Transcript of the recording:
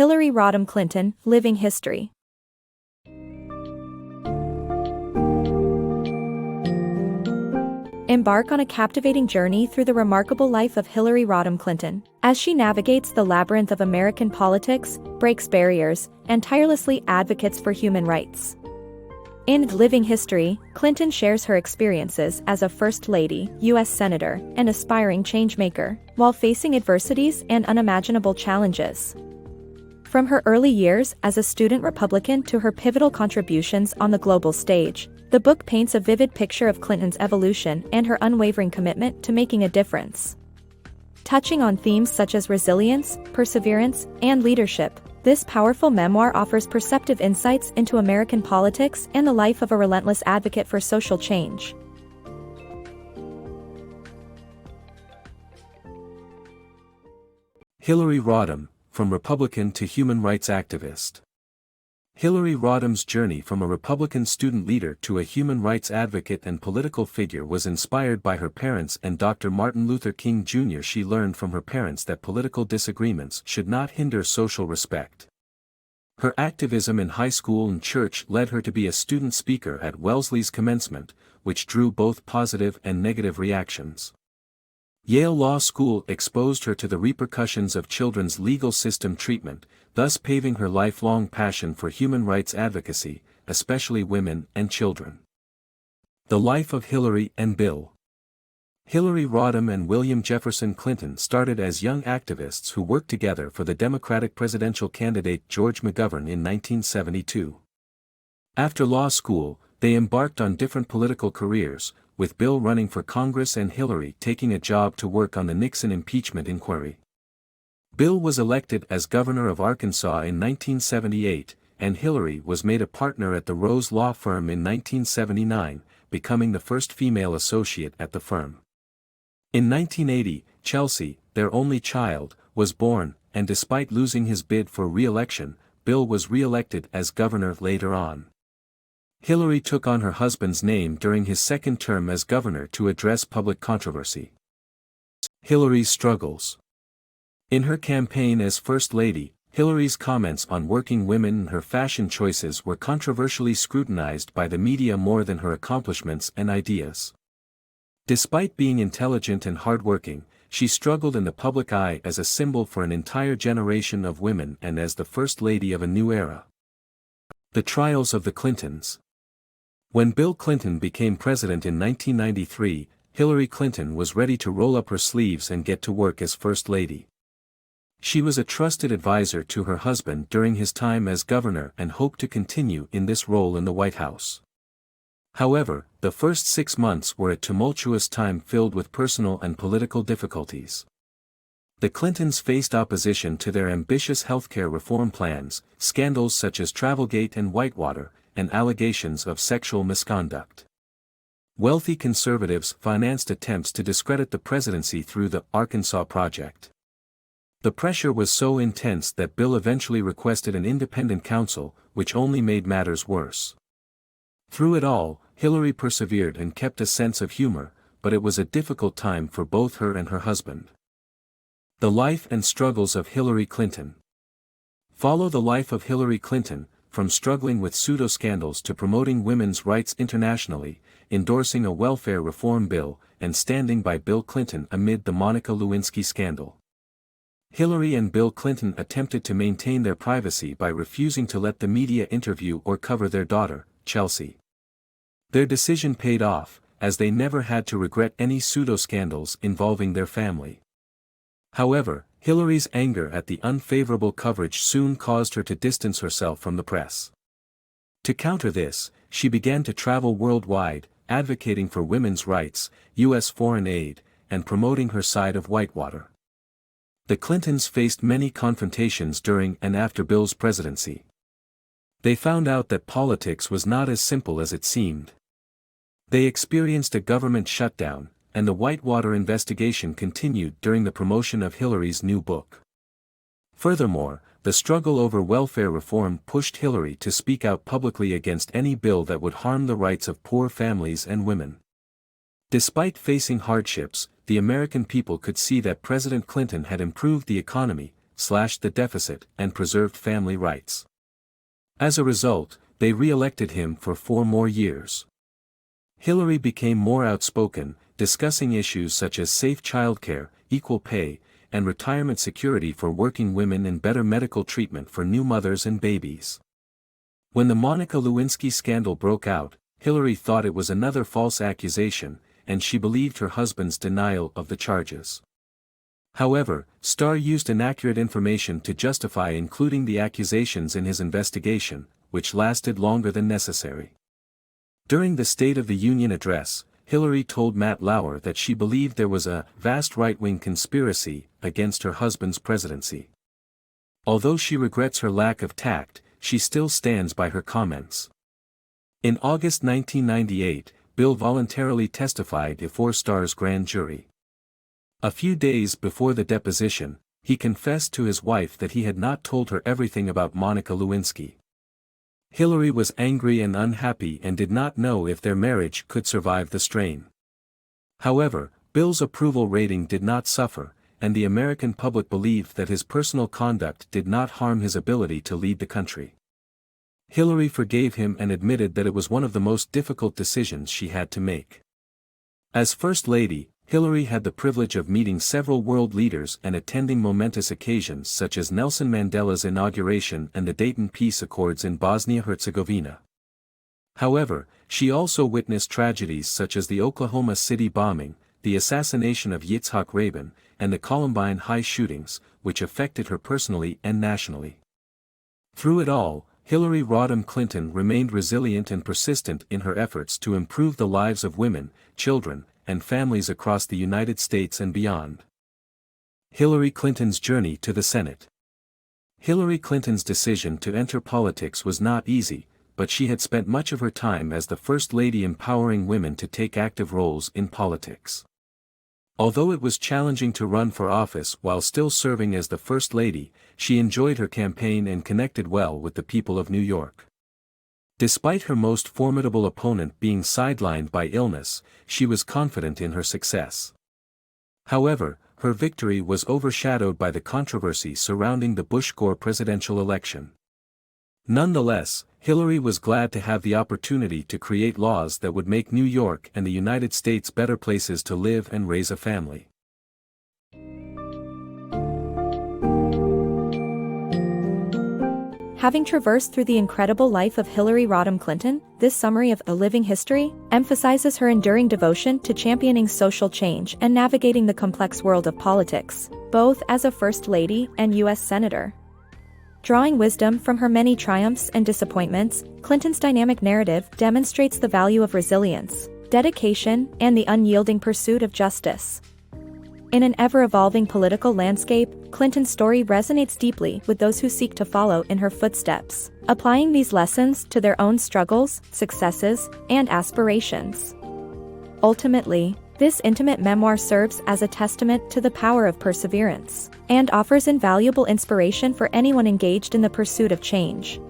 Hillary Rodham Clinton, Living History. Embark on a captivating journey through the remarkable life of Hillary Rodham Clinton, as she navigates the labyrinth of American politics, breaks barriers, and tirelessly advocates for human rights. In Living History, Clinton shares her experiences as a First Lady, U.S. Senator, and aspiring changemaker, while facing adversities and unimaginable challenges. From her early years as a student Republican to her pivotal contributions on the global stage, the book paints a vivid picture of Clinton's evolution and her unwavering commitment to making a difference. Touching on themes such as resilience, perseverance, and leadership, this powerful memoir offers perceptive insights into American politics and the life of a relentless advocate for social change. Hillary Rodham, from Republican to human rights activist. Hillary Rodham's journey from a Republican student leader to a human rights advocate and political figure was inspired by her parents and Dr. Martin Luther King Jr. She learned from her parents that political disagreements should not hinder social respect. Her activism in high school and church led her to be a student speaker at Wellesley's commencement, which drew both positive and negative reactions. Yale Law School exposed her to the repercussions of children's legal system treatment, thus paving her lifelong passion for human rights advocacy, especially women and children. The life of Hillary and Bill. Hillary Rodham and William Jefferson Clinton started as young activists who worked together for the Democratic presidential candidate George McGovern in 1972. After law school, they embarked on different political careers, with Bill running for Congress and Hillary taking a job to work on the Nixon impeachment inquiry. Bill was elected as governor of Arkansas in 1978, and Hillary was made a partner at the Rose Law Firm in 1979, becoming the first female associate at the firm. In 1980, Chelsea, their only child, was born, and despite losing his bid for re-election, Bill was re-elected as governor later on. Hillary took on her husband's name during his second term as governor to address public controversy. Hillary's struggles. In her campaign as First Lady, Hillary's comments on working women and her fashion choices were controversially scrutinized by the media more than her accomplishments and ideas. Despite being intelligent and hardworking, she struggled in the public eye as a symbol for an entire generation of women and as the First Lady of a new era. The trials of the Clintons. When Bill Clinton became president in 1993, Hillary Clinton was ready to roll up her sleeves and get to work as First Lady. She was a trusted advisor to her husband during his time as governor and hoped to continue in this role in the White House. However, the first 6 months were a tumultuous time filled with personal and political difficulties. The Clintons faced opposition to their ambitious healthcare reform plans, scandals such as Travelgate and Whitewater, and allegations of sexual misconduct. Wealthy conservatives financed attempts to discredit the presidency through the Arkansas Project. The pressure was so intense that Bill eventually requested an independent counsel, which only made matters worse. Through it all, Hillary persevered and kept a sense of humor, but it was a difficult time for both her and her husband. The life and struggles of Hillary Clinton. Follow the life of Hillary Clinton, from struggling with pseudo-scandals to promoting women's rights internationally, endorsing a welfare reform bill, and standing by Bill Clinton amid the Monica Lewinsky scandal. Hillary and Bill Clinton attempted to maintain their privacy by refusing to let the media interview or cover their daughter, Chelsea. Their decision paid off, as they never had to regret any pseudo-scandals involving their family. However, Hillary's anger at the unfavorable coverage soon caused her to distance herself from the press. To counter this, she began to travel worldwide, advocating for women's rights, U.S. foreign aid, and promoting her side of Whitewater. The Clintons faced many confrontations during and after Bill's presidency. They found out that politics was not as simple as it seemed. They experienced a government shutdown, and the Whitewater investigation continued during the promotion of Hillary's new book. Furthermore, the struggle over welfare reform pushed Hillary to speak out publicly against any bill that would harm the rights of poor families and women. Despite facing hardships, the American people could see that President Clinton had improved the economy, slashed the deficit, and preserved family rights. As a result, they re-elected him for 4 more years. Hillary became more outspoken, discussing issues such as safe childcare, equal pay, and retirement security for working women and better medical treatment for new mothers and babies. When the Monica Lewinsky scandal broke out, Hillary thought it was another false accusation, and she believed her husband's denial of the charges. However, Starr used inaccurate information to justify including the accusations in his investigation, which lasted longer than necessary. During the State of the Union address, Hillary told Matt Lauer that she believed there was a vast right-wing conspiracy against her husband's presidency. Although she regrets her lack of tact, she still stands by her comments. In August 1998, Bill voluntarily testified before Starr's grand jury. A few days before the deposition, he confessed to his wife that he had not told her everything about Monica Lewinsky. Hillary was angry and unhappy and did not know if their marriage could survive the strain. However, Bill's approval rating did not suffer, and the American public believed that his personal conduct did not harm his ability to lead the country. Hillary forgave him and admitted that it was one of the most difficult decisions she had to make. As First Lady, Hillary had the privilege of meeting several world leaders and attending momentous occasions such as Nelson Mandela's inauguration and the Dayton Peace Accords in Bosnia-Herzegovina. However, she also witnessed tragedies such as the Oklahoma City bombing, the assassination of Yitzhak Rabin, and the Columbine High shootings, which affected her personally and nationally. Through it all, Hillary Rodham Clinton remained resilient and persistent in her efforts to improve the lives of women, children, and families across the United States and beyond. Hillary Clinton's journey to the Senate. Hillary Clinton's decision to enter politics was not easy, but she had spent much of her time as the First Lady empowering women to take active roles in politics. Although it was challenging to run for office while still serving as the First Lady, she enjoyed her campaign and connected well with the people of New York. Despite her most formidable opponent being sidelined by illness, she was confident in her success. However, her victory was overshadowed by the controversy surrounding the Bush-Gore presidential election. Nonetheless, Hillary was glad to have the opportunity to create laws that would make New York and the United States better places to live and raise a family. Having traversed through the incredible life of Hillary Rodham Clinton, this summary of A Living History emphasizes her enduring devotion to championing social change and navigating the complex world of politics, both as a First Lady and U.S. Senator. Drawing wisdom from her many triumphs and disappointments, Clinton's dynamic narrative demonstrates the value of resilience, dedication, and the unyielding pursuit of justice. In an ever-evolving political landscape, Clinton's story resonates deeply with those who seek to follow in her footsteps, applying these lessons to their own struggles, successes, and aspirations. Ultimately, this intimate memoir serves as a testament to the power of perseverance, and offers invaluable inspiration for anyone engaged in the pursuit of change.